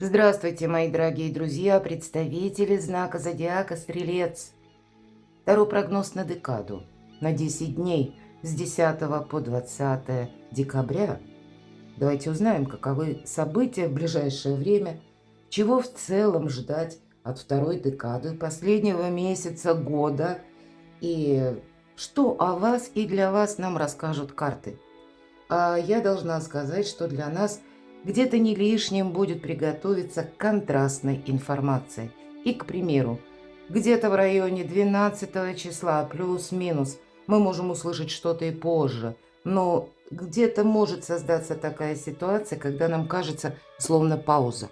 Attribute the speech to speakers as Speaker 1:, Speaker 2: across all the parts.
Speaker 1: Здравствуйте, мои дорогие друзья, представители знака зодиака Стрелец. Второй прогноз на декаду, на 10 дней с 10 по 20 декабря. Давайте узнаем, каковы события в ближайшее время, чего в целом ждать от второй декады последнего месяца года и что о вас и для вас нам расскажут карты. А я должна сказать, что для нас где-то не лишним будет приготовиться к контрастной информации. И, к примеру, где-то в районе 12 числа плюс-минус мы можем услышать что-то и позже, но где-то может создаться такая ситуация, когда нам кажется словно пауза.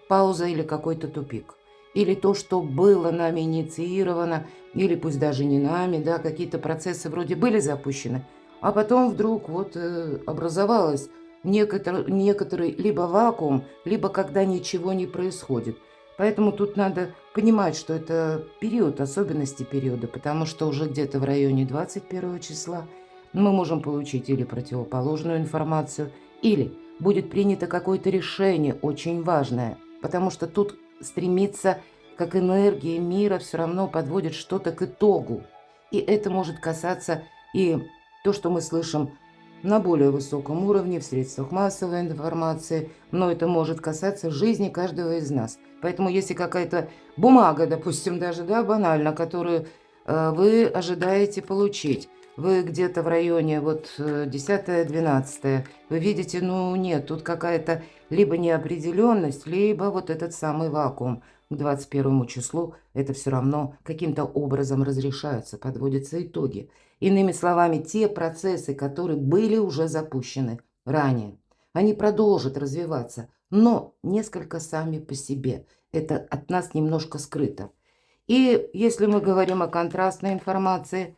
Speaker 1: Пауза или какой-то тупик. Или то, что было нами инициировано, или пусть даже не нами, да, какие-то процессы вроде были запущены, а потом вдруг вот образовалось некоторый либо вакуум, либо когда ничего не происходит. Поэтому тут надо понимать, что это период, особенности периода, потому что уже где-то в районе 21 числа мы можем получить или противоположную информацию, или будет принято какое-то решение очень важное, потому что тут стремится, как энергия мира, все равно подводит что-то к итогу. И это может касаться и то, что мы слышим на более высоком уровне в средствах массовой информации, но это может касаться жизни каждого из нас. Поэтому если какая-то бумага, допустим, даже, да, банально, которую вы ожидаете получить, вы где-то в районе вот 10-12, вы видите, ну нет, тут какая-то либо неопределенность, либо вот этот самый вакуум. К 21 числу это все равно каким-то образом разрешаются, подводятся итоги. Иными словами, те процессы, которые были уже запущены ранее, они продолжат развиваться, но несколько сами по себе. Это от нас немножко скрыто. И если мы говорим о контрастной информации,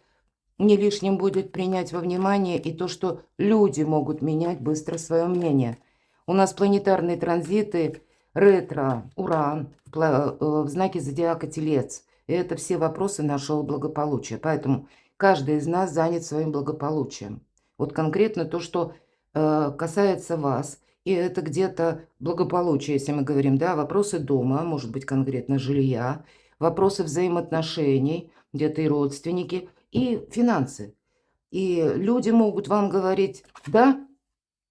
Speaker 1: не лишним будет принять во внимание и то, что люди могут менять быстро свое мнение. У нас планетарные транзиты ретро, Уран в знаке зодиака Телец. И это все вопросы нашего благополучия. Поэтому каждый из нас занят своим благополучием. Вот конкретно то, что касается вас, и это где-то благополучие, если мы говорим, да, вопросы дома, может быть конкретно жилья, вопросы взаимоотношений, где-то и родственники, и финансы. И люди могут вам говорить «да»,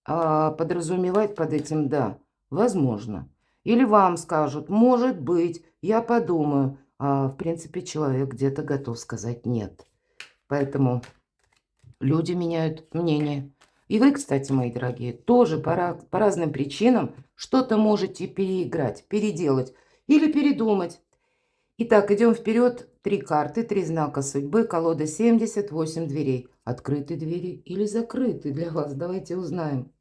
Speaker 1: а подразумевать под этим «да» возможно. Или вам скажут «может быть, я подумаю», а в принципе человек где-то готов сказать «нет». Поэтому люди меняют мнение. И вы, кстати, мои дорогие, тоже по разным причинам что-то можете переиграть, переделать или передумать. Итак, идем вперед. 3 карты, 3 знака судьбы, колода 78 дверей. Открыты двери или закрыты для вас? Давайте узнаем.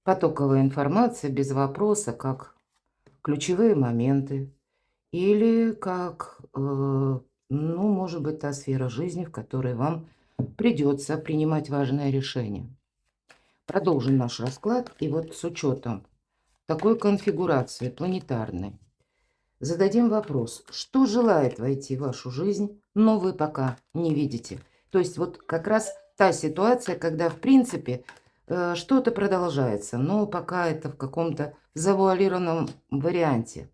Speaker 1: Потоковая информация без вопроса, как ключевые моменты или как, ну, может быть, та сфера жизни, в которой вам придется принимать важное решение. Продолжим наш расклад. И вот с учетом такой конфигурации планетарной зададим вопрос, что желает войти в вашу жизнь, но вы пока не видите. То есть вот как раз та ситуация, когда в принципе что-то продолжается, но пока это в каком-то завуалированном варианте.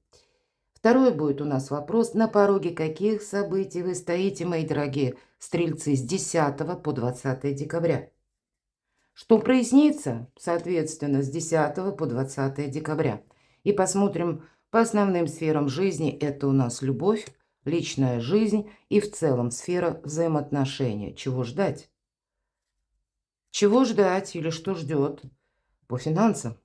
Speaker 1: Второй будет у нас вопрос, на пороге каких событий вы стоите, мои дорогие стрельцы, с 10 по 20 декабря. Что прояснится, соответственно, с 10 по 20 декабря. И посмотрим по основным сферам жизни. Это у нас любовь, личная жизнь и в целом сфера взаимоотношений. Чего ждать? Чего ждать или что ждет? По финансам.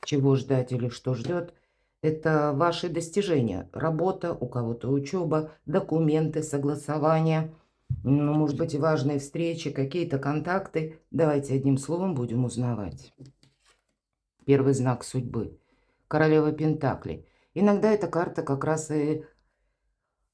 Speaker 1: Чего ждать или что ждет? Это ваши достижения. Работа, у кого-то учеба, документы, согласования, ну, может быть, и важные встречи, какие-то контакты. Давайте одним словом будем узнавать. Первый знак судьбы. Королева Пентаклей. Иногда эта карта как раз и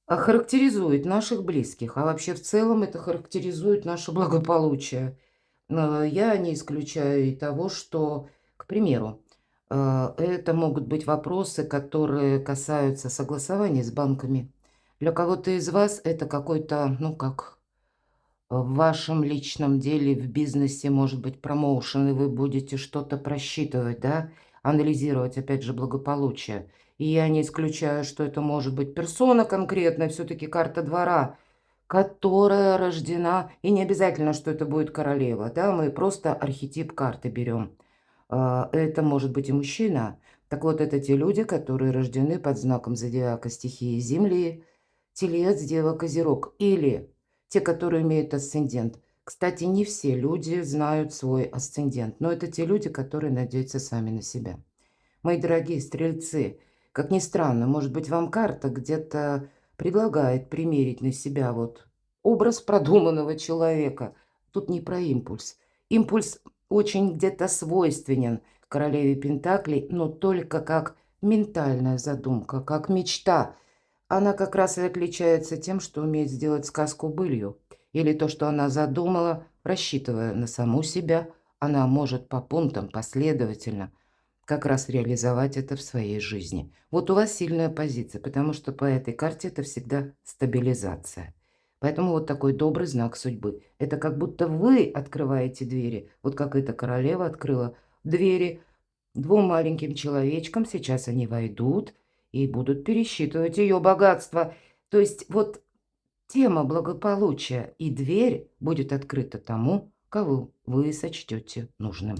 Speaker 1: характеризует наших близких, а вообще в целом это характеризует наше благополучие. Но я не исключаю и того, что, к примеру, это могут быть вопросы, которые касаются согласования с банками. Для кого-то из вас это какой-то, ну как, в вашем личном деле, в бизнесе, может быть, промоушен, и вы будете что-то просчитывать, да? анализировать, опять же, благополучие. И я не исключаю, что это может быть персона конкретная, все-таки карта двора, которая рождена, и не обязательно, что это будет королева, да, мы просто архетип карты берем. Это может быть и мужчина. Так вот, это те люди, которые рождены под знаком зодиака стихии Земли, Телец, Дева, Козерог, или те, которые имеют асцендент. Кстати, не все люди знают свой асцендент, но это те люди, которые надеются сами на себя. Мои дорогие стрельцы, как ни странно, может быть, вам карта где-то предлагает примерить на себя вот образ продуманного человека. Тут не про импульс. Импульс очень где-то свойственен королеве Пентаклей, но только как ментальная задумка, как мечта. Она как раз и отличается тем, что умеет сделать сказку былью. Или то, что она задумала, рассчитывая на саму себя, она может по пунктам последовательно как раз реализовать это в своей жизни. Вот у вас сильная позиция, потому что по этой карте это всегда стабилизация. Поэтому вот такой добрый знак судьбы. Это как будто вы открываете двери, вот как эта королева открыла двери двум маленьким человечкам. Сейчас они войдут и будут пересчитывать ее богатство. То есть вот тема благополучия и дверь будет открыта тому, кого вы сочтете нужным.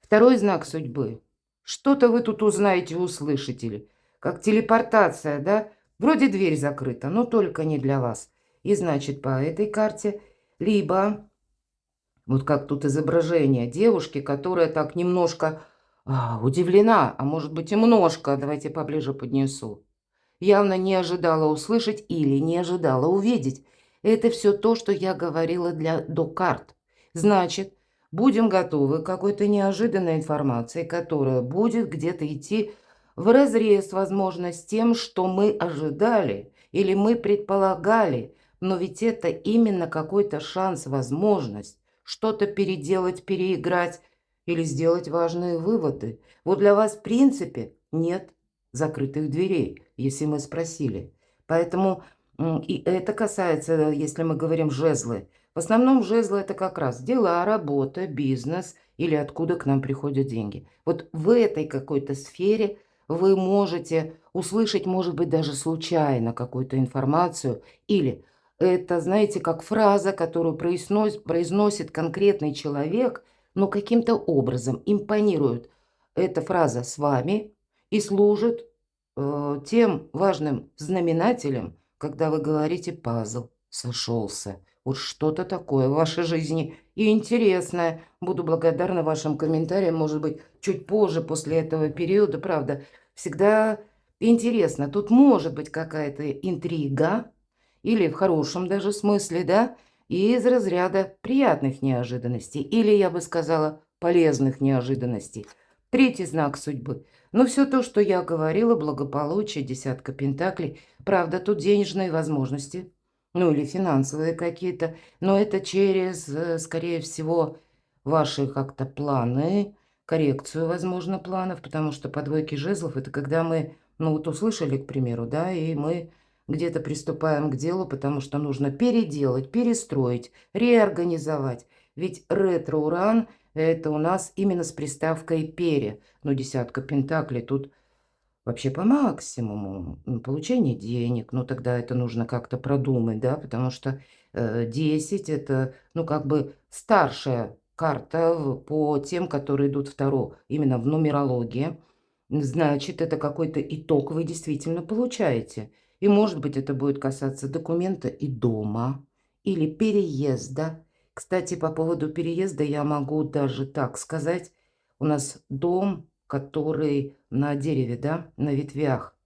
Speaker 1: Второй знак судьбы. Что-то вы тут узнаете, услышите ли. Как телепортация, да? Вроде дверь закрыта, но только не для вас. И значит, по этой карте либо, вот как тут изображение девушки, которая так немножко удивлена, а может быть и немножко, давайте поближе поднесу, явно не ожидала услышать или не ожидала увидеть. Это все то, что я говорила до карт. Значит, будем готовы к какой-то неожиданной информации, которая будет где-то идти вразрез, возможно, с тем, что мы ожидали или мы предполагали. Но ведь это именно какой-то шанс, возможность что-то переделать, переиграть или сделать важные выводы. Вот для вас, в принципе, нет закрытых дверей, если мы спросили. Поэтому и это касается, если мы говорим жезлы. В основном жезлы это как раз дела, работа, бизнес или откуда к нам приходят деньги. Вот в этой какой-то сфере вы можете услышать, может быть, даже случайно какую-то информацию. Или это, знаете, как фраза, которую произносит конкретный человек, но каким-то образом импонирует. Эта фраза с вами и служит тем важным знаменателем, когда вы говорите «пазл сошелся». Вот что-то такое в вашей жизни и интересное. Буду благодарна вашим комментариям, может быть, чуть позже, после этого периода, правда. Всегда интересно. Тут может быть какая-то интрига, или в хорошем даже смысле, да, и из разряда приятных неожиданностей, или, я бы сказала, полезных неожиданностей. Третий знак судьбы. Но все то, что я говорила, благополучие, десятка пентаклей, правда, тут денежные возможности, ну или финансовые какие-то, но это через, скорее всего, ваши как-то планы, коррекцию, возможно, планов, потому что по двойке жезлов это когда мы, ну вот услышали, к примеру, да, и мы где-то приступаем к делу, потому что нужно переделать, перестроить, реорганизовать. Ведь ретро-уран – это у нас именно с приставкой «пере». Ну, десятка пентаклей тут вообще по максимуму. Получение денег, ну, тогда это нужно как-то продумать, да, потому что 10 – это, ну, как бы старшая карта по тем, которые идут второ, именно в нумерологии. Значит, это какой-то итог вы действительно получаете. И, может быть, это будет касаться документа и дома, или переезда. Кстати, по поводу переезда я могу даже так сказать. У нас дом, который на дереве, да, на ветвях.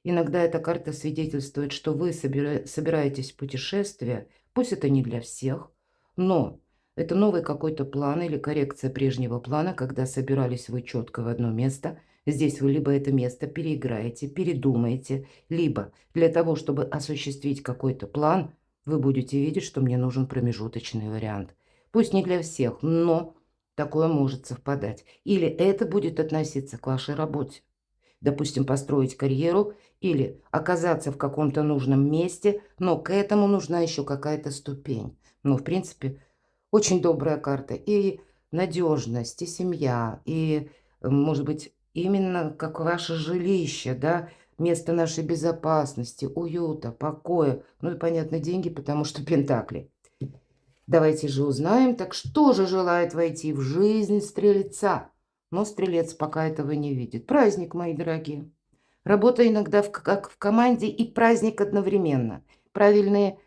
Speaker 1: Иногда эта карта свидетельствует, что вы собираетесь в путешествие. Пусть это не для всех, но это новый какой-то план или коррекция прежнего плана, когда собирались вы четко в одно место. Здесь вы либо это место переиграете, передумаете, либо для того, чтобы осуществить какой-то план, вы будете видеть, что мне нужен промежуточный вариант. Пусть не для всех, но такое может совпадать. Или это будет относиться к вашей работе. Допустим, построить карьеру или оказаться в каком-то нужном месте, но к этому нужна еще какая-то ступень. Ну, в принципе, очень добрая карта. И надежность, и семья, и, может быть, именно как ваше жилище, да, место нашей безопасности, уюта, покоя, ну и, понятно, деньги, потому что пентакли. Давайте же узнаем, так что же желает войти в жизнь Стрельца? Но Стрелец пока этого не видит. Праздник, мои дорогие. Работа иногда как в команде и праздник одновременно. Правильные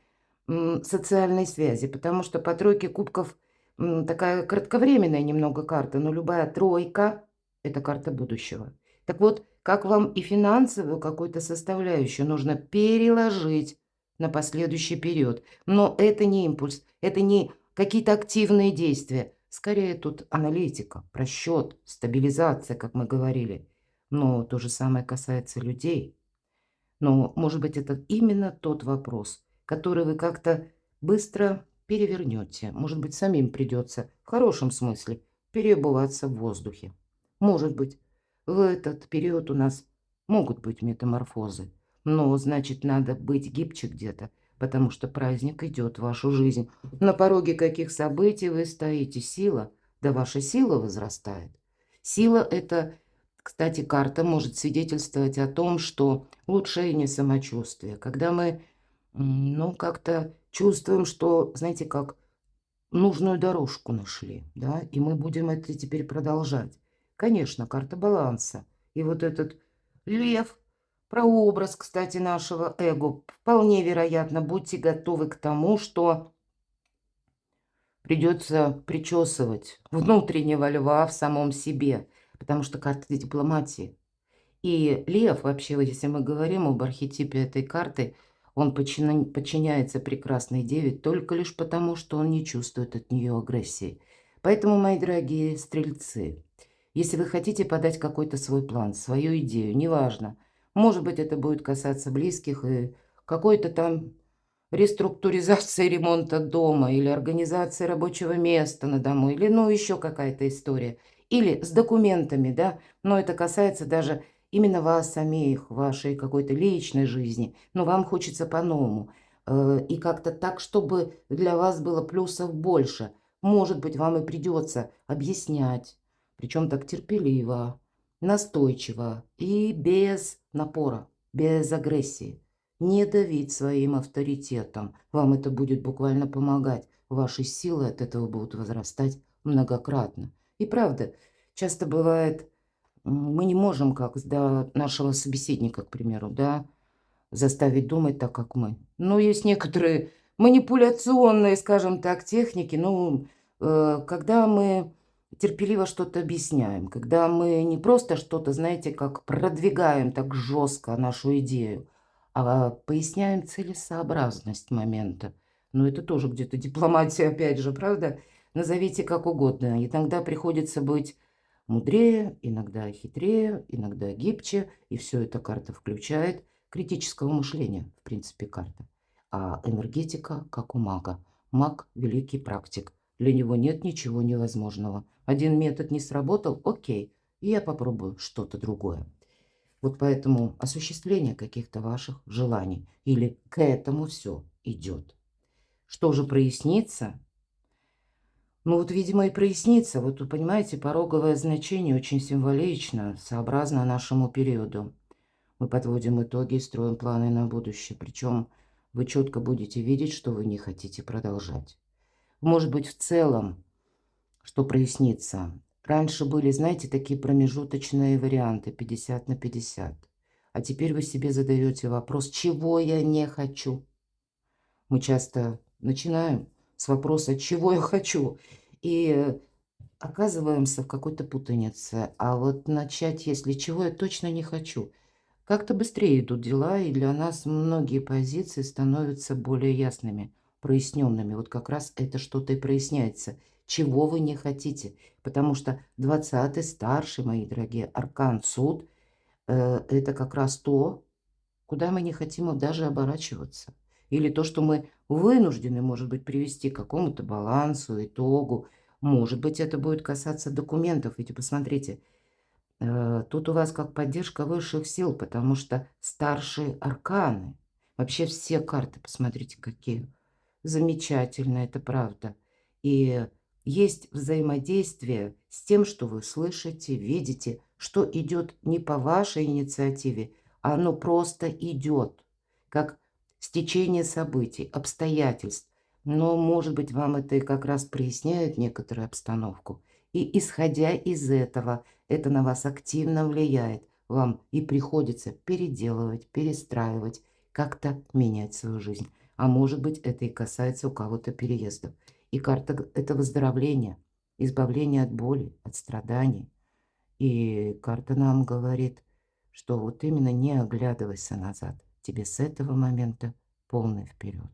Speaker 1: социальной связи, потому что по тройке кубков такая кратковременная немного карта, но любая тройка – это карта будущего. Так вот, как вам и финансовую какую-то составляющую нужно переложить на последующий период. Но это не импульс, это не какие-то активные действия. Скорее тут аналитика, просчет, стабилизация, как мы говорили. Но то же самое касается людей. Но, может быть, это именно тот вопрос, который вы как-то быстро перевернете. Может быть, самим придется, в хорошем смысле, переобуваться в воздухе. Может быть, в этот период у нас могут быть метаморфозы. Но, значит, надо быть гибче где-то, потому что праздник идет в вашу жизнь. На пороге каких событий вы стоите? Сила, да ваша сила возрастает. Сила – это, кстати, карта может свидетельствовать о том, что улучшение самочувствия, когда мы, ну, как-то чувствуем, что, знаете, как нужную дорожку нашли, да, и мы будем это теперь продолжать. Конечно, карта баланса. И вот этот лев, прообраз, кстати, нашего эго, вполне вероятно, будьте готовы к тому, что придется причесывать внутреннего льва в самом себе, потому что карта дипломатии. И лев, вообще, вот если мы говорим об архетипе этой карты, он подчиняется прекрасной деве только лишь потому, что он не чувствует от нее агрессии. Поэтому, мои дорогие стрельцы, если вы хотите подать какой-то свой план, свою идею, неважно, может быть, это будет касаться близких и какой-то там реструктуризации ремонта дома или организации рабочего места на дому, или ну еще какая-то история, или с документами, да, но это касается даже именно вас самих, вашей какой-то личной жизни, но вам хочется по-новому. И как-то так, чтобы для вас было плюсов больше. Может быть, вам и придется объяснять, причем так терпеливо, настойчиво и без напора, без агрессии. Не давить своим авторитетом. Вам это будет буквально помогать. Ваши силы от этого будут возрастать многократно. И правда, часто бывает, мы не можем, как да, нашего собеседника, к примеру, да, заставить думать так, как мы. Но есть некоторые манипуляционные, скажем так, техники, ну, когда мы терпеливо что-то объясняем, когда мы не просто что-то, знаете, как продвигаем так жестко нашу идею, а поясняем целесообразность момента. Но это тоже где-то дипломатия, опять же, правда? Назовите как угодно. Иногда приходится быть мудрее, иногда хитрее, иногда гибче, и все это карта включает критического мышления, в принципе, карта. А энергетика, как у мага. Маг – великий практик. Для него нет ничего невозможного. Один метод не сработал – окей, и я попробую что-то другое. Вот поэтому осуществление каких-то ваших желаний или к этому все идет. Что же прояснится? Ну вот, видимо, и прояснится. Вот вы понимаете, пороговое значение очень символично, сообразно нашему периоду. Мы подводим итоги и строим планы на будущее. Причем вы четко будете видеть, что вы не хотите продолжать. Может быть, в целом, что прояснится. Раньше были, знаете, такие промежуточные варианты 50 на 50. А теперь вы себе задаете вопрос, чего я не хочу. Мы часто начинаем с вопроса, чего я хочу. И оказываемся в какой-то путанице. А вот начать, если чего я точно не хочу. Как-то быстрее идут дела, и для нас многие позиции становятся более ясными, проясненными. Вот как раз это что-то и проясняется. Чего вы не хотите? Потому что 20-й, старший, мои дорогие, аркан суд, это как раз то, куда мы не хотим даже оборачиваться. Или то, что мы вынуждены, может быть, привести к какому-то балансу, итогу. Может быть, это будет касаться документов. Ведь посмотрите, тут у вас как поддержка высших сил, потому что старшие арканы. Вообще все карты, посмотрите, какие. Замечательно, это правда. И есть взаимодействие с тем, что вы слышите, видите, что идет не по вашей инициативе, а оно просто идет, как стечение событий, обстоятельств. Но, может быть, вам это и как раз проясняет некоторую обстановку. И исходя из этого, это на вас активно влияет. Вам и приходится переделывать, перестраивать, как-то менять свою жизнь. А может быть, это и касается у кого-то переездов. И карта – это выздоровление, избавление от боли, от страданий. И карта нам говорит, что вот именно не оглядывайся назад. Тебе с этого момента полный вперед.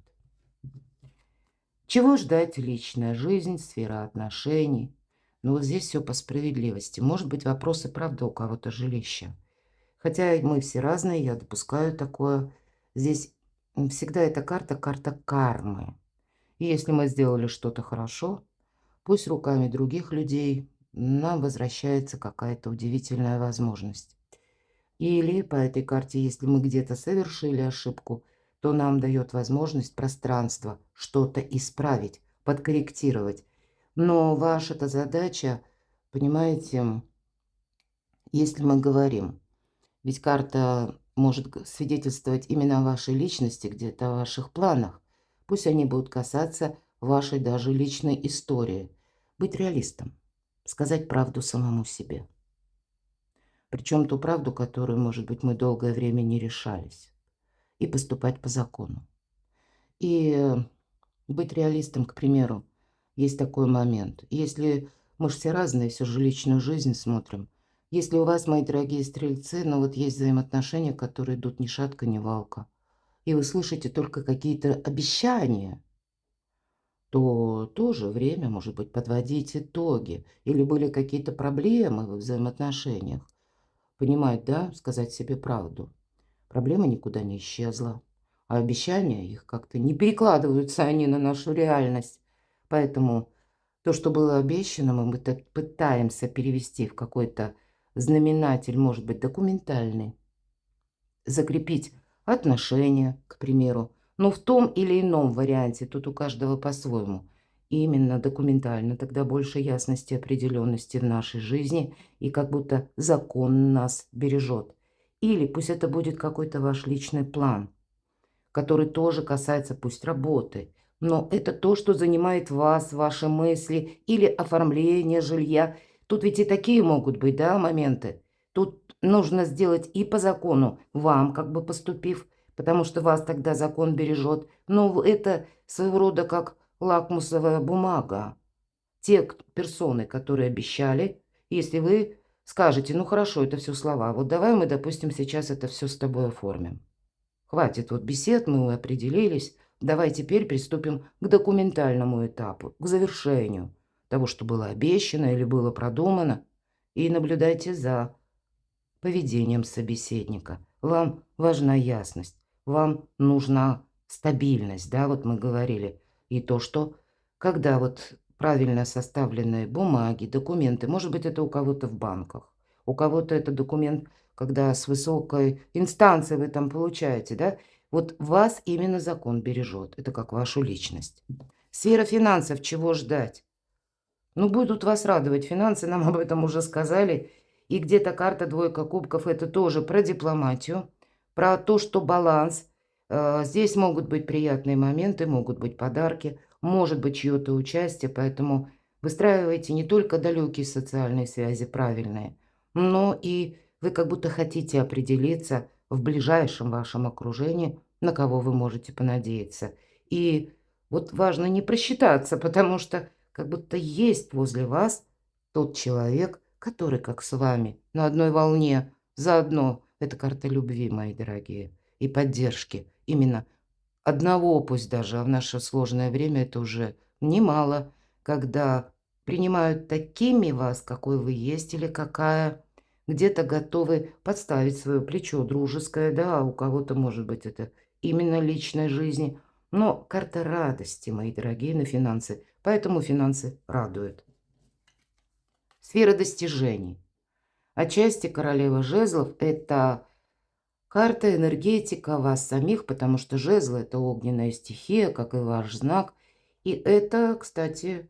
Speaker 1: Чего ждать? Личная жизнь, сфера отношений. Но вот здесь все по справедливости. Может быть, вопросы, правда, у кого-то жилища. Хотя мы все разные, я допускаю такое. Здесь всегда эта карта кармы. И если мы сделали что-то хорошо, пусть руками других людей нам возвращается какая-то удивительная возможность. Или по этой карте, если мы где-то совершили ошибку, то нам дает возможность пространство что-то исправить, подкорректировать. Но ваша-то задача, понимаете, если мы говорим, ведь карта может свидетельствовать именно о вашей личности, где-то о ваших планах. Пусть они будут касаться вашей даже личной истории. Быть реалистом, сказать правду самому себе. Причем ту правду, которую, может быть, мы долгое время не решались. И поступать по закону. И быть реалистом, к примеру, есть такой момент. Если мы же все разные, все же личную жизнь смотрим. Если у вас, мои дорогие стрельцы, ну вот есть взаимоотношения, которые идут ни шатка, ни валка, и вы слышите только какие-то обещания, то тоже время, может быть, подводить итоги. Или были какие-то проблемы в взаимоотношениях. Понимать, да, сказать себе правду. Проблема никуда не исчезла. А обещания их как-то не перекладываются они на нашу реальность. Поэтому то, что было обещано, мы так пытаемся перевести в какой-то знаменатель, может быть, документальный. Закрепить отношения, к примеру. Но в том или ином варианте, тут у каждого по-своему. Именно документально, тогда больше ясности, определенности в нашей жизни, и как будто закон нас бережет. Или пусть это будет какой-то ваш личный план, который тоже касается пусть работы, но это то, что занимает вас, ваши мысли или оформление жилья. Тут ведь и такие могут быть, да, моменты. Тут нужно сделать и по закону, вам как бы поступив, потому что вас тогда закон бережет. Но это своего рода как лакмусовая бумага. Те персоны, которые обещали, если вы скажете, ну хорошо, это все слова, вот давай мы, допустим, сейчас это все с тобой оформим. Хватит вот бесед, мы определились. Давай теперь приступим к документальному этапу, к завершению того, что было обещано или было продумано. И наблюдайте за поведением собеседника. Вам важна ясность, вам нужна стабильность, да, вот мы говорили. И то, что когда вот правильно составленные бумаги, документы, может быть, это у кого-то в банках, у кого-то это документ, когда с высокой инстанции вы там получаете, да, вот вас именно закон бережет, это как вашу личность. Сфера финансов, чего ждать? Ну, будут вас радовать финансы, нам об этом уже сказали. И где-то карта двойка кубков – это тоже про дипломатию, про то, что баланс. Здесь могут быть приятные моменты, могут быть подарки, может быть чье-то участие, поэтому выстраивайте не только далекие социальные связи правильные, но и вы как будто хотите определиться в ближайшем вашем окружении, на кого вы можете понадеяться. И вот важно не просчитаться, потому что как будто есть возле вас тот человек, который, как с вами, на одной волне, заодно. Это карта любви, мои дорогие, и поддержки. Именно одного, пусть даже, а в наше сложное время это уже немало, когда принимают такими вас, какой вы есть или какая, где-то готовы подставить свое плечо дружеское, да, а у кого-то, может быть, это именно личной жизни. Но карта радости, мои дорогие, на финансы, поэтому финансы радуют. Сфера достижений. Отчасти королева жезлов – это карта энергетика вас самих, потому что жезлы – это огненная стихия, как и ваш знак. И это, кстати,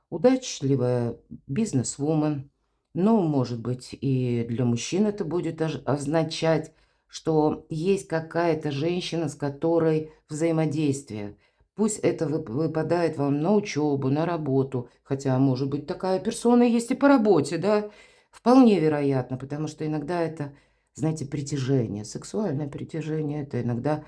Speaker 1: удачливая бизнес-вумен, Ну, может быть, и для мужчин это будет означать, что есть какая-то женщина, с которой взаимодействие. Пусть это выпадает вам на учебу, на работу, хотя, может быть, такая персона есть и по работе, да? Вполне вероятно, потому что иногда это, знаете, притяжение, сексуальное притяжение, это иногда,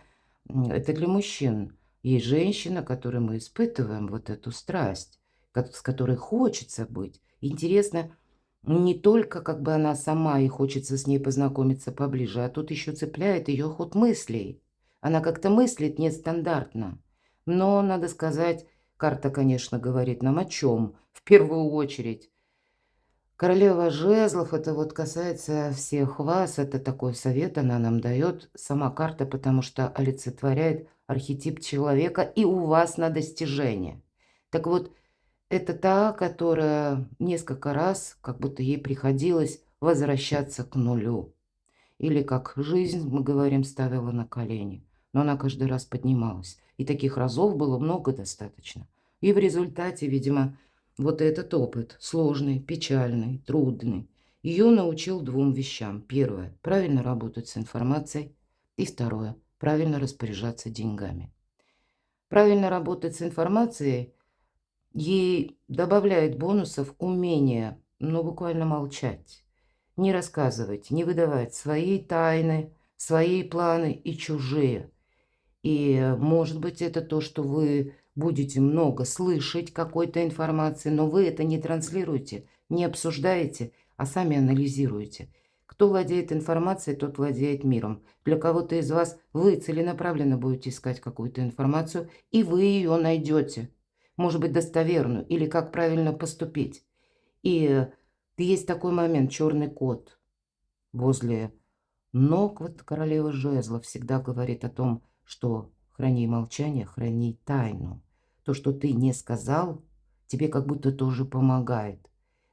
Speaker 1: это для мужчин. Есть женщина, которой мы испытываем вот эту страсть, с которой хочется быть. Интересно, не только как бы она сама и хочется с ней познакомиться поближе, а тут еще цепляет ее ход мыслей. Она как-то мыслит нестандартно. Но, надо сказать, карта, конечно, говорит нам о чем в первую очередь. Королева жезлов, это вот касается всех вас, это такой совет она нам дает, сама карта, потому что олицетворяет архетип человека и у вас на достижение. Так вот, это та, которая несколько раз, как будто ей приходилось возвращаться к нулю. Или как жизнь, мы говорим, ставила на колени. Но она каждый раз поднималась. И таких разов было много достаточно. И в результате, видимо, вот этот опыт, сложный, печальный, трудный, ее научил двум вещам. Первое – правильно работать с информацией. И второе – правильно распоряжаться деньгами. Правильно работать с информацией ей добавляет бонусов умение, ну, буквально молчать, не рассказывать, не выдавать свои тайны, свои планы и чужие. И, может быть, это то, что вы будете много слышать какой-то информации, но вы это не транслируете, не обсуждаете, а сами анализируете. Кто владеет информацией, тот владеет миром. Для кого-то из вас вы целенаправленно будете искать какую-то информацию, и вы ее найдете. Может быть, достоверную, или как правильно поступить. И есть такой момент, черный кот возле ног вот королевы жезлов всегда говорит о том, что храни молчание, храни тайну. То, что ты не сказал, тебе как будто тоже помогает.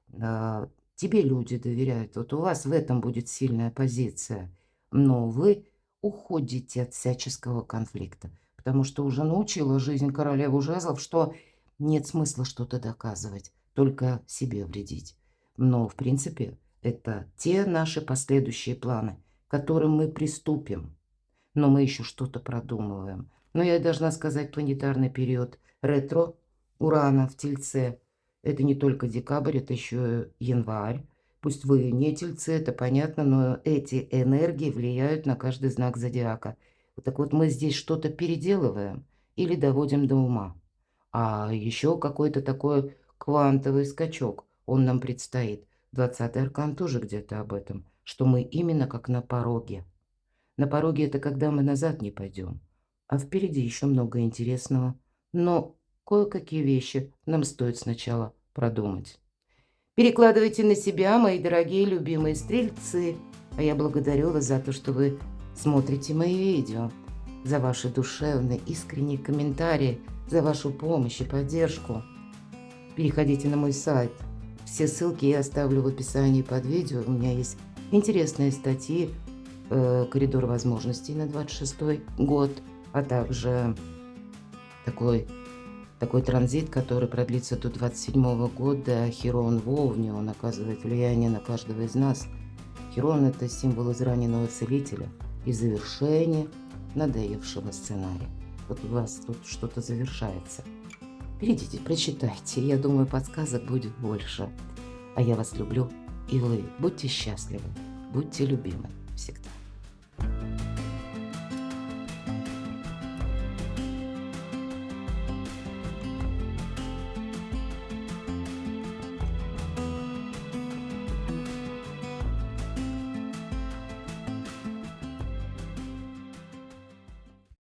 Speaker 1: Тебе люди доверяют. Вот у вас в этом будет сильная позиция. Но вы уходите от всяческого конфликта. Потому что уже научила жизнь королеву жезлов, что нет смысла что-то доказывать, только себе вредить. Но, в принципе, это те наши последующие планы, к которым мы приступим. Но мы еще что-то продумываем. Но я должна сказать, планетарный период ретро Урана в Тельце – это не только декабрь, это еще январь. Пусть вы не Тельцы, это понятно, но эти энергии влияют на каждый знак зодиака. Вот так вот мы здесь что-то переделываем или доводим до ума. А еще какой-то такой квантовый скачок, он нам предстоит. 20-й аркан тоже где-то об этом, что мы именно как на пороге. На пороге – это когда мы назад не пойдем, а впереди еще много интересного. Но кое-какие вещи нам стоит сначала продумать. Перекладывайте на себя, мои дорогие любимые стрельцы. А я благодарю вас за то, что вы смотрите мои видео, за ваши душевные, искренние комментарии, за вашу помощь и поддержку. Переходите на мой сайт. Все ссылки я оставлю в описании под видео. У меня есть интересные статьи, коридор возможностей на 26-й год, а также такой транзит, который продлится до 27-го года. Хирон в Овне, он оказывает влияние на каждого из нас. Хирон – это символ израненного целителя и завершение надоевшего сценария. Вот у вас тут что-то завершается. Перейдите, прочитайте, я думаю, подсказок будет больше. А я вас люблю, и вы будьте счастливы, будьте любимы всегда.